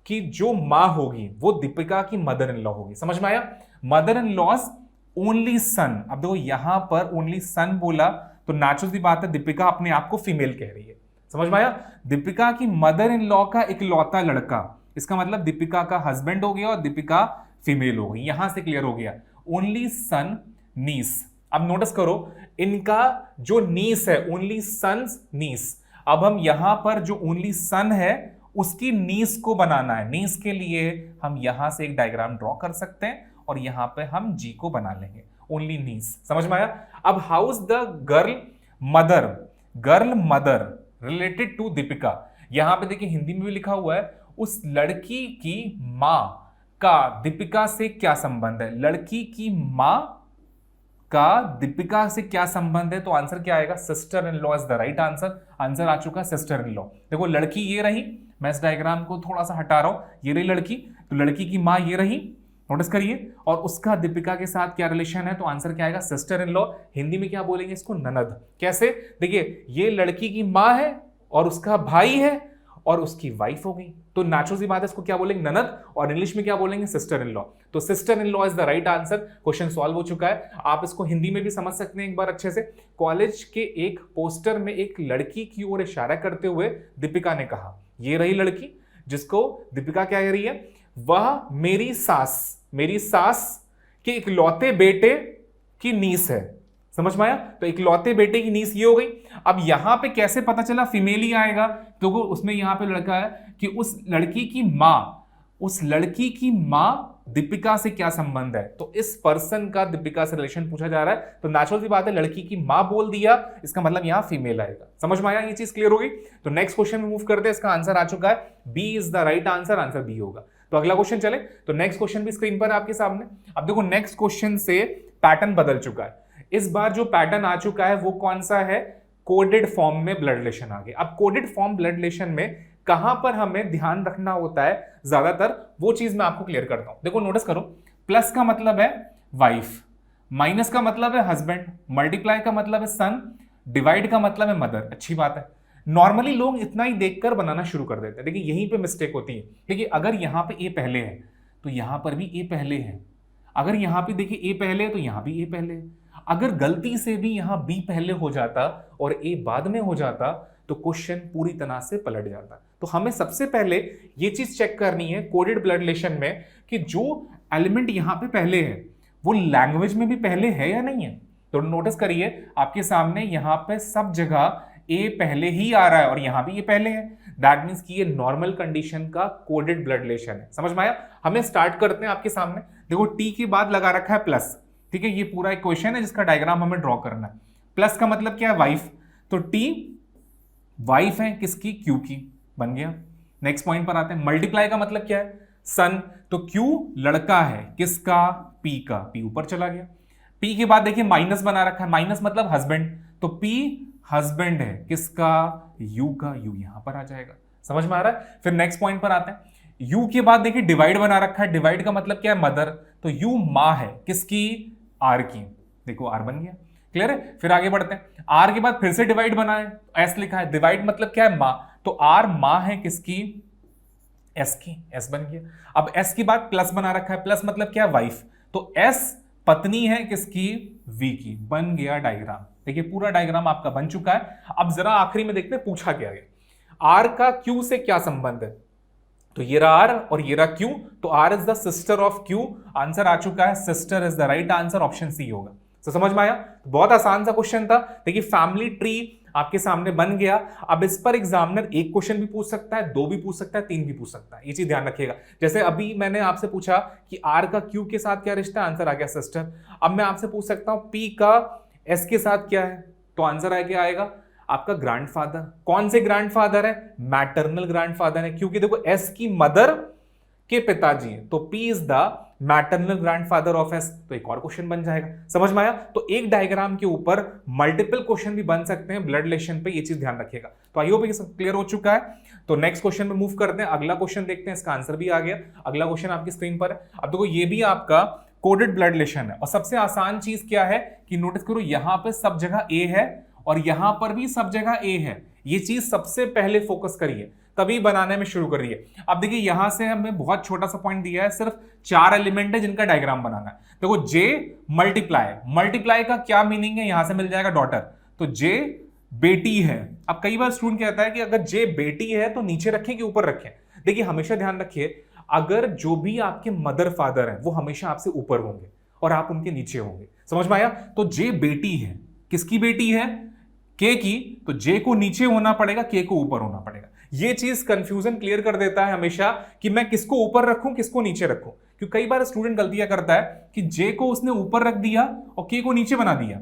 की जो मां होगी वो दीपिका की मदर इन लॉ होगी। समझ में आया? Mother in laws only son. अब देखो यहां पर ओनली सन बोला, तो नेचुरल सी बात है दीपिका अपने आप को फीमेल कह रही है। समझ में आया? दीपिका की मदर इन लॉ का इकलौता लड़का, इसका मतलब दीपिका का हस्बैंड हो गया और दीपिका फीमेल हो गई। यहां से क्लियर हो गया। ओनली सन नीस। अब नोटिस करो, इनका जो नीस है, ओनली सन्स नीस। अब हम यहां पर जो ओनली सन है उसकी नीस को बनाना है। नीस के लिए हम यहां से एक डायग्राम ड्रॉ कर सकते हैं और यहां पे हम जी को बना लेंगे, ओनली नीस। समझ में आया? अब how is the girl mother, girl mother related to Deepika. यहां पे देखिए हिंदी में भी लिखा हुआ है, उस लड़की की मां का दीपिका से क्या संबंध है? लड़की की मां का दीपिका से क्या संबंध है? तो आंसर क्या आएगा? Sister in law is the right answer. Answer आ चुका सिस्टर इन लॉ। देखो लड़की ये रही, मैं इस डायग्राम को थोड़ा सा हटा रहा हूं, ये रही लड़की, तो लड़की की मां ये रही, नोटिस करिए, और उसका दीपिका के साथ क्या रिलेशन है? तो आंसर क्या आएगा? Sister in law. हिंदी में क्या बोलेंगे इसको? ननद। कैसे? देखिए ये लड़की की मां है और उसका भाई है और उसकी वाइफ हो गई, तो नेचुरल सी बात है इसको क्या बोलेंगे? ननद, और इंग्लिश में क्या बोलेंगे? Sister in law. तो sister in law is the right answer. Question solve हो चुका है। आप इसको हिंदी में भी समझ सकते हैं एक बार अच्छे से। कॉलेज के एक पोस्टर में एक लड़की की ओर इशारा करते हुए दीपिका ने कहा, ये रही लड़की जिसको दीपिका क्या कह रही है? वह मेरी सास के इकलौते बेटे की नीस है। समझ में आया? तो इकलौते बेटे की नीस ये हो गई। अब यहां पे कैसे पता चला फीमेल ही आएगा? तो उसमें यहां पे लड़का है कि उस लड़की की मां दीपिका से क्या संबंध है? तो इस पर्सन का दीपिका से रिलेशन पूछा जा रहा है, तो नेचुरल सी बात है लड़की की मां बोल दिया, इसका मतलब यहां फीमेल आएगा। समझ में आया? ये चीज क्लियर हो गई। तो नेक्स्ट क्वेश्चन में मूव करते हैं। इसका आंसर आ चुका है, B is the right answer. Answer B होगा। तो अगला क्वेश्चन चले, तो नेक्स्ट क्वेश्चन भी स्क्रीन पर है आपके सामने। अब देखो नेक्स्ट क्वेश्चन से पैटर्न बदल चुका है। इस बार जो पैटर्न आ चुका है वो कौन सा है? कोडेड फॉर्म में ब्लड रिलेशन आ गया। अब कोडेड फॉर्म ब्लड रिलेशन में कहां पर हमें ध्यान रखना होता है ज्यादातर, वो चीज मैं आपको क्लियर करता हूं। देखो नोटिस करो, प्लस का मतलब है वाइफ, माइनस का मतलब है हस्बैंड, मल्टीप्लाई का मतलब है सन, डिवाइड का मतलब है मदर। अच्छी बात है। नॉर्मली लोग इतना ही देखकर बनाना शुरू कर देते हैं। देखिए यहीं पे मिस्टेक होती है। देखिए अगर यहां पे ए पहले है तो यहां पर भी ए पहले है, अगर यहां पे देखिए ए पहले है तो यहां भी ए पहले है। अगर गलती से भी यहां बी पहले हो जाता और ए बाद में हो जाता तो क्वेश्चन पूरी तरह से पलट जाता। तो हमें सबसे पहले ये चीज चेक करनी है कोडेड ब्लड रिलेशन में कि जो एलिमेंट यहां पे पहले है वो लैंग्वेज में भी पहले है या नहीं है। तो नोटिस करिए आपके सामने यहां पे सब जगह ए पहले ही आ रहा है और यहां भी ये पहले है। दैट मींस कि ये नॉर्मल कंडीशन का कोडेड ब्लड रिलेशन है। समझ में आया? हमें स्टार्ट करते हैं आपके सामने। देखो टी के बाद लगा रखा है प्लस, ठीक है, ये पूरा एक क्वेश्चन है जिसका डायग्राम हमें ड्रॉ करना है। प्लस का मतलब क्या है? वाइफ, तो टी वाइफ है किसकी? क्यू की, बन गया। नेक्स्ट पॉइंट पर आते हैं। मल्टीप्लाई का मतलब क्या है? सन, तो क्यू लड़का है किसका? पी का, पी ऊपर चला गया। पी के बाद देखिए माइनस बना रखा है, माइनस मतलब हस्बैंड, तो पी हस्बैंड है किसका, यू का, यू यहां पर आ जाएगा। समझ में आ रहा है। फिर नेक्स्ट पॉइंट पर आते हैं। यू के बाद देखिए डिवाइड बना रखा है, डिवाइड का मतलब क्या है, मदर, तो यू माँ है किसकी, आर की, देखो आर बन गया, क्लियर है। फिर आगे बढ़ते हैं, आर के बाद फिर से डिवाइड बना है, एस लिखा है, डिवाइड मतलब क्या है, माँ, तो आर माँ है किसकी, एस की, एस बन गया। अब एस के बाद प्लस बना रखा है, प्लस मतलब क्या है, वाइफ, तो एस पत्नी है किसकी, वी की, बन गया डायग्राम। देखिए पूरा डायग्राम आपका बन चुका है। अब जरा आखिरी में देखते हैं पूछा क्या गया, आर का क्यू से क्या संबंध है, तो ये रहा आर और ये रहा क्यू, तो R is the sister of Q, answer आ चुका है, sister is the right answer, option C होगा। तो समझ में आया, बहुत आसान सा क्वेश्चन था। देखिए फैमिली ट्री आपके सामने बन गया। अब इस पर एग्जामिनर एक क्वेश्चन भी पूछ सकता है, दो भी पूछ सकता है, तीन भी पूछ सकता है, ये चीज ध्यान रखिएगा। जैसे अभी मैंने आपसे पूछा कि आर का क्यू के साथ क्या रिश्ता है, आंसर आ गया सिस्टर। अब मैं आपसे पूछ सकता हूं पी का एस के साथ क्या है, तो आंसर क्या आएगा, आपका ग्रैंडफादर। कौन से ग्रैंडफादर है, मैटरनल ग्रैंडफादर है, क्योंकि देखो एस की मदर के पिताजी हैं, तो P is the maternal grandfather of S, तो एक और क्वेश्चन बन जाएगा। समझ में आया। तो एक डायग्राम के ऊपर मल्टीपल क्वेश्चन भी बन सकते हैं ब्लड रिलेशन पे, ये चीज ध्यान रखिएगा। तो आई होप ये सब क्लियर हो चुका है। तो नेक्स्ट क्वेश्चन में मूव करते हैं, अगला क्वेश्चन देखते हैं, इसका आंसर भी आ गया। अगला क्वेश्चन आपकी स्क्रीन पर है। अब देखो ये भी आपका कोडेड ब्लड रिलेशन है, और सबसे आसान चीज क्या है कि नोटिस करो, यहां पे सब जगह ए है और यहां पर भी सब जगह ए है। ये चीज सबसे पहले फोकस करिए, तभी बनाने में शुरू करिए। अब देखिए यहां से हमें बहुत छोटा सा पॉइंट दिया है, सिर्फ 4 एलिमेंट है जिनका डायग्राम बनाना है। देखो जे मल्टीप्लाई, मल्टीप्लाई का क्या मीनिंग है, यहां से मिल जाएगा डॉटर, तो जे बेटी है। अब कई बार स्टूडेंट कहता है कि अगर जे बेटी है तो नीचे रखें कि ऊपर रखें। देखिए हमेशा ध्यान रखिए, अगर जो भी आपके मदर फादर हैं वो हमेशा आपसे ऊपर होंगे और आप उनके नीचे होंगे। समझ में आया। तो जे बेटी है, किसकी बेटी है, के की, तो जे को नीचे होना पड़ेगा, के को ऊपर होना पड़ेगा। ये चीज कंफ्यूजन क्लियर कर देता है हमेशा कि मैं किसको ऊपर रखूं किसको नीचे रखूं, क्योंकि कई बार स्टूडेंट गलतियां करता है कि जे को उसने ऊपर रख दिया और के को नीचे बना दिया।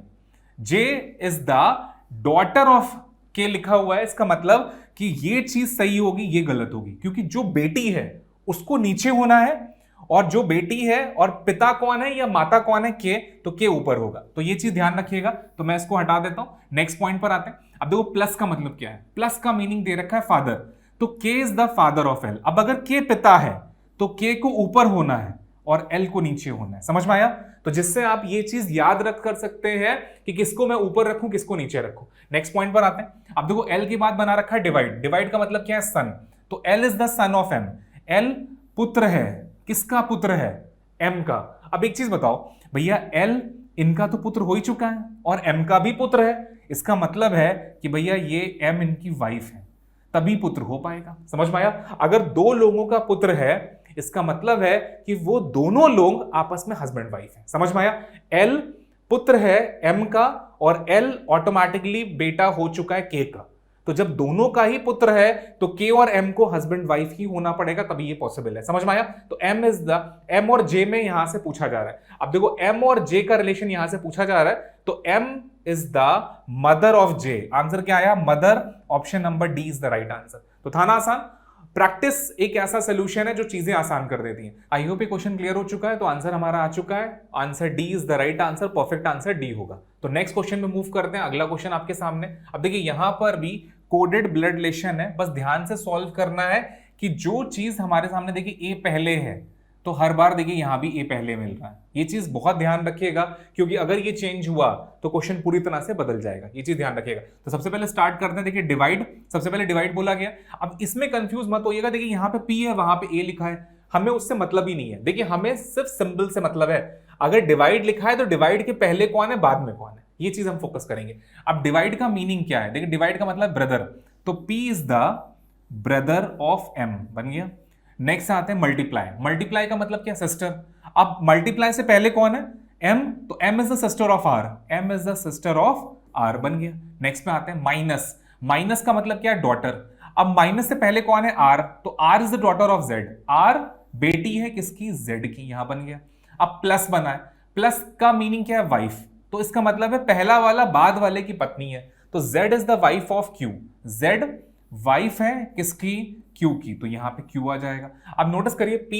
जे इज द डॉटर ऑफ के लिखा हुआ है, इसका मतलब कि ये चीज सही होगी, ये गलत होगी, क्योंकि जो बेटी है उसको नीचे होना है और जो बेटी है और पिता कौन है या माता कौन है, के, तो के ऊपर होगा। तो ये चीज ध्यान रखिएगा। तो मैं इसको हटा देता हूं, नेक्स्ट पॉइंट पर आते हैं। अब देखो प्लस का मतलब क्या है, प्लस का मीनिंग दे रखा है फादर, तो के is the father of L. अब अगर के पिता है तो के को ऊपर होना है और एल को नीचे होना है। समझ में आया। तो जिससे आप ये चीज याद रख कर सकते हैं कि किसको मैं ऊपर रखूं किसको नीचे रखूं। नेक्स्ट पॉइंट पर आते हैं। अब देखो एल के बाद बना रखा है डिवाइड, डिवाइड का मतलब क्या है, सन, तो L is the son of M. L पुत्र है, किसका पुत्र है, एम का। अब एक चीज बताओ भैया, एल इनका तो पुत्र हो ही चुका है और एम का भी पुत्र है, इसका मतलब है कि भैया ये एम इनकी वाइफ है, तभी पुत्र हो पाएगा। समझ में आया। अगर दो लोगों का पुत्र है इसका मतलब है कि वो दोनों लोग आपस में हस्बैंड वाइफ है। समझ में आया। एल पुत्र है एम का और एल ऑटोमेटिकली बेटा हो चुका है के का, तो जब दोनों का ही पुत्र है तो के और एम को हस्बैंड वाइफ ही होना पड़ेगा, तभी ये पॉसिबल है। समझ में आया। तो एम इज द, एम और जे में यहां से पूछा जा रहा है। अब देखो एम और जे का रिलेशन यहां से पूछा जा रहा है, तो M is the mother of J, answer क्या आया, mother, option number D is the right answer. तो था ना आसान। प्रैक्टिस एक ऐसा सोल्यूशन है जो चीजें आसान कर देती है। आई होप ये क्वेश्चन क्लियर हो चुका है। तो आंसर हमारा आ चुका है, answer D is the right answer, perfect answer D होगा। तो नेक्स्ट क्वेश्चन में मूव करते हैं। अगला क्वेश्चन आपके सामने। अब देखिए यहां पर भी कोडेड ब्लड रिलेशन है, बस ध्यान से सॉल्व करना है कि जो चीज हमारे सामने देखिए ए पहले है तो हर बार देखिए यहां भी ए पहले मिल रहा है। ये चीज बहुत ध्यान रखिएगा, क्योंकि अगर ये चेंज हुआ तो क्वेश्चन पूरी तरह से बदल जाएगा। ये चीज ध्यान रखिएगा। तो सबसे पहले स्टार्ट करते हैं। देखिए डिवाइड, सबसे पहले डिवाइड बोला गया। अब इसमें कंफ्यूज मत होइएगा, देखिए यहां पे पी है वहां पे ए लिखा है, हमें उससे मतलब ही नहीं है। देखिए हमें सिर्फ सिंबल से मतलब है। अगर डिवाइड लिखा है तो डिवाइड के पहले कौन है बाद में कौन है, ये चीज हम फोकस करेंगे। अब डिवाइड का मीनिंग क्या है, देखिए डिवाइड का मतलब ब्रदर, तो P is the brother of M बन गया। नेक्स्ट आते हैं मल्टीप्लाई, मल्टीप्लाई का मतलब क्या, सिस्टर। अब मल्टीप्लाई से पहले कौन है, M, तो M is the sister of R, M is the sister of R बन गया। नेक्स्ट में आते हैं माइनस, माइनस का मतलब क्या है, डॉटर। अब माइनस से पहले कौन है, R, तो R is the daughter of Z, R बेटी है किसकी, Z की, यहां बन गया। अब प्लस बना है, प्लस का मीनिंग क्या है, वाइफ, तो इसका मतलब है पहला वाला बाद वाले की पत्नी है, तो Z is the wife of Q, Z wife है किसकी, Q की, तो यहां पे Q आ जाएगा। अब नोटिस करिए P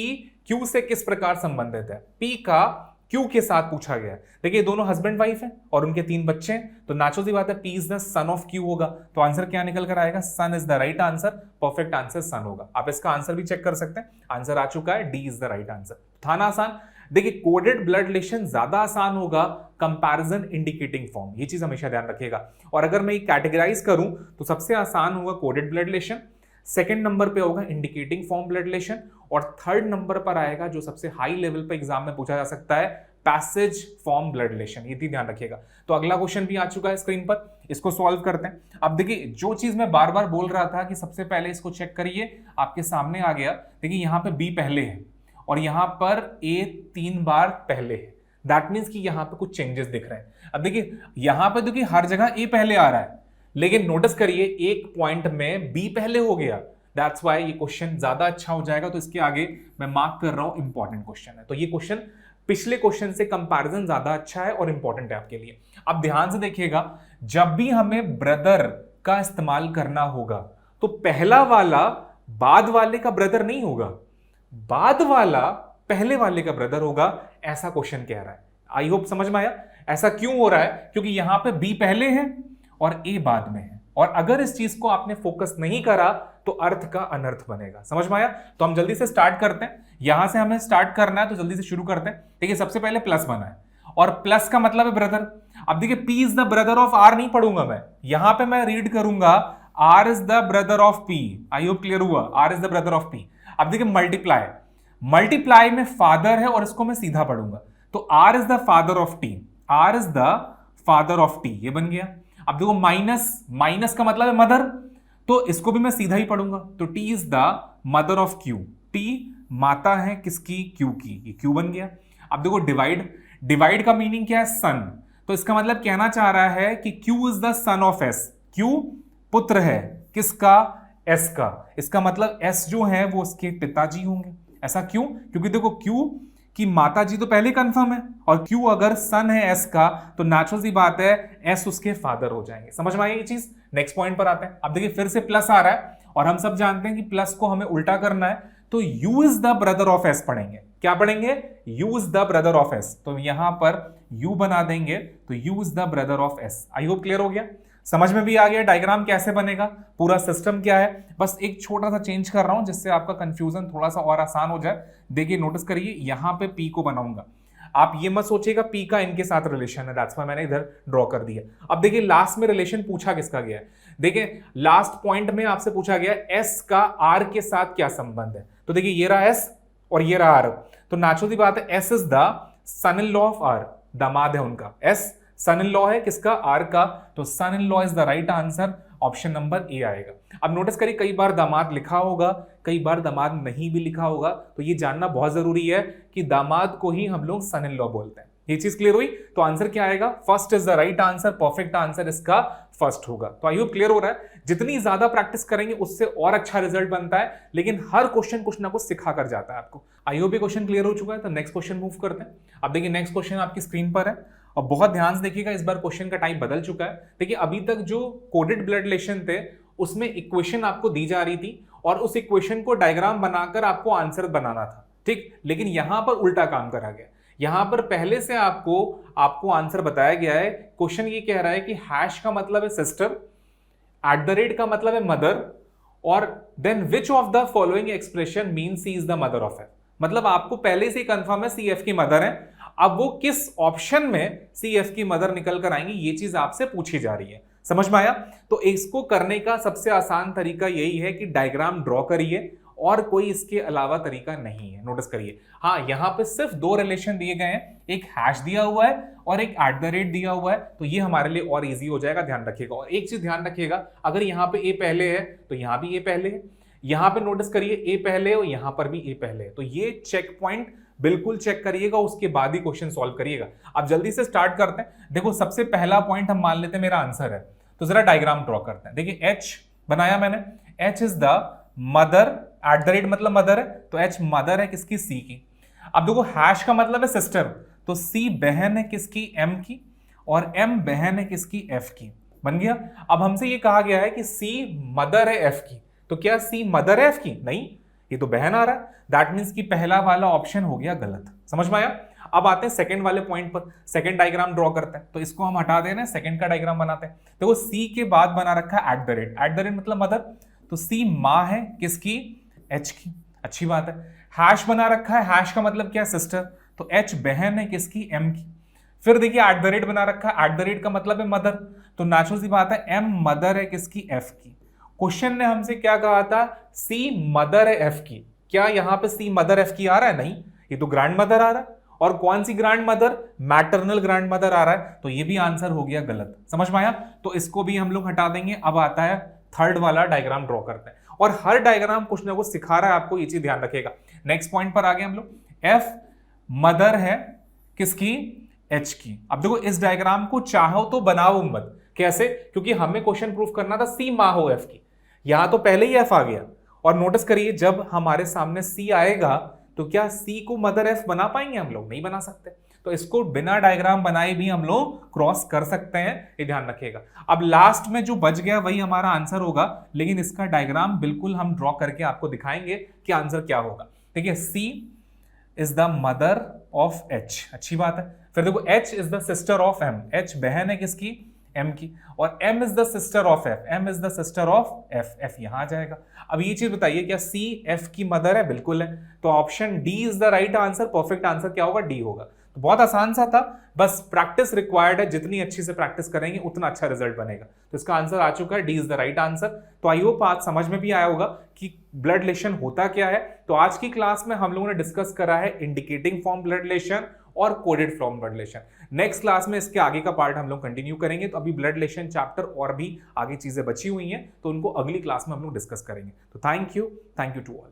Q से किस प्रकार संबंधित है, P का क्यू के साथ पूछा गया है। देखिए दोनों हस्बैंड वाइफ हैं और उनके 3 बच्चे हैं, तो नेचुरल सी बात है P is the son of Q होगा, तो आंसर क्या निकल कर आएगा, son is the right answer, perfect answer son होगा। आप इसका आंसर भी चेक कर सकते हैं, आंसर आ चुका है, D is the right answer. था ना आसान। देखिए कोडेड ब्लड रिलेशन ज्यादा आसान होगा कंपैरिजन इंडिकेटिंग फॉर्म, ये चीज हमेशा ध्यान रखिएगा। और अगर मैं कैटेगराइज करूं तो सबसे आसान होगा coded blood relation, second number पे होगा इंडिकेटिंग फॉर्म ब्लड रिलेशन, और थर्ड नंबर पर आएगा जो सबसे हाई लेवल पे एग्जाम में पूछा जा सकता है, पैसेज फॉर्म ब्लड रिलेशन। ये ध्यान रखिएगा। तो अगला क्वेश्चन भी आ चुका है स्क्रीन पर, इसको सॉल्व करते हैं। अब देखिए जो चीज मैं बार बार बोल रहा था कि सबसे पहले इसको चेक करिए, आपके सामने आ गया। देखिए यहाँ पे बी पहले है और यहाँ पर ए 3 बार पहले है, दैट मीन्स कि यहाँ पे कुछ चेंजेस दिख रहे हैं। अब देखिए यहाँ पे देखिए हर जगह ए पहले आ रहा है, लेकिन नोटिस करिए एक पॉइंट में बी पहले हो गया, दैट्स वाई ये क्वेश्चन ज्यादा अच्छा हो जाएगा। तो इसके आगे मैं मार्क कर रहा हूं इंपॉर्टेंट क्वेश्चन है। तो ये क्वेश्चन पिछले क्वेश्चन से कंपैरिजन ज्यादा अच्छा है और इंपॉर्टेंट है आपके लिए। अब ध्यान से देखिएगा, जब भी हमें ब्रदर का इस्तेमाल करना होगा तो पहला वाला बाद वाले का ब्रदर नहीं होगा, बाद वाला पहले वाले का ब्रदर होगा, ऐसा क्वेश्चन कह रहा है। आई होप समझ में आया। ऐसा क्यों हो रहा है, क्योंकि यहां पे बी पहले है और ए बाद में है, और अगर इस चीज को आपने फोकस नहीं करा तो अर्थ का अनर्थ बनेगा। समझ में आया। तो हम जल्दी से स्टार्ट करते हैं, यहां से हमें स्टार्ट करना है तो जल्दी से शुरू करते हैं। देखिए सबसे पहले प्लस बना है और प्लस का मतलब है ब्रदर। अब देखिए P is the brother of R नहीं पढ़ूंगा मैं, यहां पे मैं रीड करूंगा R is the brother of P. I hope clear हुआ, R is the brother of P. अब देखिए मल्टीप्लाई, मल्टीप्लाई में फादर है और इसको मैं सीधा पढ़ूंगा, तो R is the father of T, R is the father of T, ये बन गया। अब देखो माइनस, माइनस का मतलब है मदर, तो इसको भी मैं सीधा ही पढ़ूंगा, तो T is the mother of Q, T माता है किसकी, क्यू की, ये क्यू बन गया। अब देखो डिवाइड, डिवाइड का मीनिंग क्या है, सन, तो इसका मतलब कहना चाह रहा है कि Q is the son of S, Q पुत्र है किसका, एस का, इसका मतलब एस जो है वो उसके पिताजी होंगे। ऐसा क्यों, क्योंकि देखो क्यू की माता जी तो पहले कंफर्म है, और क्यू अगर सन है एस का तो नेचुरल सी बात है एस उसके फादर हो जाएंगे। समझ में आई ये चीज। नेक्स्ट पॉइंट पर आते हैं। अब देखिए फिर से प्लस आ रहा है और हम सब जानते हैं कि प्लस को हमें उल्टा करना है, तो you is the brother of S पढ़ेंगे। क्या पढ़ेंगे, you is the brother of S, तो यहां पर यू बना देंगे, तो you is the brother of S. I hope clear हो गया, समझ में भी आ गया डायग्राम कैसे बनेगा, पूरा सिस्टम क्या है। बस एक छोटा सा चेंज कर रहा हूं जिससे आपका कंफ्यूजन थोड़ा सा और आसान हो जाए। देखिए नोटिस करिए यहां पे पी को बनाऊंगा, आप ये मत सोचिएगा पी का इनके साथ रिलेशन है, दैट्स व्हाई मैंने इधर ड्रॉ कर दिया। अब देखिए लास्ट में रिलेशन पूछा किसका गया है, देखिए लास्ट पॉइंट में आपसे पूछा गया एस का आर के साथ क्या संबंध है, तो देखिए ये रहा एस और ये रहा आर, तो नेचुरली बात है S is the son in law of R, दामाद है उनका, एस सन इन लॉ है किसका, आर का, तो son in law is the right answer, option number A आएगा। अब नोटिस करिए कई बार दामाद लिखा होगा, कई बार दामाद नहीं भी लिखा होगा, तो ये जानना बहुत जरूरी है कि दामाद को ही हम लोग सन इन लॉ बोलते हैं। ये चीज क्लियर हुई, तो आंसर क्या आएगा, first is the right answer, perfect answer इसका फर्स्ट होगा। तो आई होप क्लियर हो रहा है। जितनी ज्यादा प्रैक्टिस करेंगे उससे और अच्छा रिजल्ट बनता है, लेकिन हर क्वेश्चन कुछ ना कुछ सिखा कर जाता है आपको। आई होप ये क्वेश्चन क्लियर हो चुका है, तो नेक्स्ट क्वेश्चन मूव करते हैं। अब देखिए नेक्स्ट क्वेश्चन आपकी स्क्रीन पर है और बहुत ध्यान से देखिएगा, इस बार क्वेश्चन का टाइप बदल चुका है। देखिए अभी तक जो कोडेड ब्लड रिलेशन थे उसमें इक्वेशन आपको दी जा रही थी और उस इक्वेशन को डायग्राम बनाकर आपको आंसर बनाना था, ठीक, लेकिन यहां पर उल्टा काम करा गया। यहां पर पहले से आपको आंसर बताया गया है। क्वेश्चन ये कह रहा है कि हैश का मतलब है सिस्टर, एट द रेट का मतलब है मदर, और then which of the following expression mean C is the mother of F, मतलब आपको पहले से ही कंफर्म है सी एफ की मदर है, अब वो किस ऑप्शन में सी एफ की मदर निकल कर आएंगी ये चीज आपसे पूछी जा रही है। समझ में आया। तो इसको करने का सबसे आसान तरीका यही है कि डायग्राम ड्रॉ करिए, और कोई इसके अलावा तरीका नहीं है। नोटिस करिए, हाँ यहां पे सिर्फ 2 रिलेशन दिए गए हैं, एक हैश दिया हुआ है और एक एट द रेट दिया हुआ है, तो ये हमारे लिए और इजी हो जाएगा, ध्यान रखिएगा। और एक चीज ध्यान रखिएगा, अगर यहाँ पे ए पहले है तो यहां भी ए पहले है, यहां पे नोटिस करिए ए पहले और यहां पर भी ए पहले है, तो ये चेक पॉइंट बिल्कुल चेक करिएगा, उसके बाद ही क्वेश्चन सॉल्व करिएगा। अब जल्दी से स्टार्ट करते हैं। देखो सबसे पहला पॉइंट हम मान लेते हैं मेरा आंसर है, तो जरा डायग्राम ड्रॉ करते हैं। देखिए एच बनाया मैंने, H is the mother, at the rate मतलब मदर है, तो एच मदर है किसकी, सी की। अब देखो हैश का मतलब है सिस्टर, तो सी बहन है किसकी, एम की, और एम बहन है किसकी, एफ की। बन गया। अब हमसे ये कहा गया है कि सी मदर है एफ की, तो क्या सी मदर है एफ की, नहीं, ये तो बहन आ रहा है, दैट मीन्स कि पहला वाला ऑप्शन हो गया गलत। समझ में आया। अब आते हैं सेकंड वाले पॉइंट पर, सेकंड डायग्राम ड्रॉ करते हैं। तो इसको हम हटा देना, सेकंड का डायग्राम बनाते हैं। देखो सी के बाद बना रखा है एट द रेट मतलब मदर, तो सी माँ है किसकी, एच की, अच्छी बात है। हैश बना रखा है, हैश का मतलब क्या, सिस्टर, तो एच बहन है किसकी, एम की। फिर देखिए एट द रेट बना रखा है, एट द रेट का मतलब है मदर, तो नेचुरल सी बात है एम मदर है किसकी, एफ की। क्वेश्चन ने हमसे क्या कहा था, सी मदर है एफ की, क्या यहां पे सी मदर एफ की आ रहा है, नहीं, ये तो ग्रैंड मदर आ रहा है। और कौन सी grand mother, maternal grand mother आ रहा है, तो ये भी आंसर हो गया गलत। समझ में आया, तो इसको भी हम लोग हटा देंगे। अब आता है थर्ड वाला डायग्राम ड्रॉ करते हैं, और हर डायग्राम कुछ ना कुछ सिखा रहा है आपको, ये चीज ध्यान रखिएगा। नेक्स्ट पॉइंट पर आ गए हम लोग, एफ मदर है किसकी, एच की। अब देखो इस डायग्राम को चाहो तो बनाओ मत, कैसे, क्योंकि हमें क्वेश्चन प्रूफ करना था सी माँ हो एफ की, यहां तो पहले ही एफ आ गया। और नोटिस करिए जब हमारे सामने सी आएगा तो क्या सी को मदर एफ बना पाएंगे हम लोग, नहीं बना सकते। तो इसको बिना डायग्राम बनाए भी हम लोग क्रॉस कर सकते हैं, ये ध्यान रखिएगा। अब लास्ट में जो बच गया वही हमारा आंसर होगा, लेकिन इसका डायग्राम बिल्कुल हम ड्रॉ करके आपको दिखाएंगे कि आंसर क्या होगा। देखिए C is the mother of H, अच्छी बात है। फिर देखो H is the sister of M, H बहन है किसकी, एम की। और M is the sister of F, M is the sister of F, F यहां आ जाएगा। अब ये चीज बताइए क्या सी एफ की मदर है, बिल्कुल है, तो option D is the right answer. Perfect answer क्या होगा, डी होगा। तो बहुत आसान सा था, बस प्रैक्टिस रिक्वायर्ड है, जितनी अच्छी से प्रैक्टिस करेंगे उतना अच्छा रिजल्ट बनेगा। तो इसका आंसर आ चुका है, D is the right answer. तो आई होप आज समझ में भी आया होगा कि ब्लड रिलेशन होता क्या है। तो आज की क्लास में हम लोगों ने डिस्कस करा है इंडिकेटिंग फॉर्म ब्लड रिलेशन और coded form blood relation. Next class में इसके आगे का पार्ट हम लोग कंटिन्यू करेंगे। तो अभी ब्लड रिलेशन चैप्टर और भी आगे चीजें बची हुई हैं, तो उनको अगली क्लास में हम लोग डिस्कस करेंगे। तो थैंक यू टू ऑल।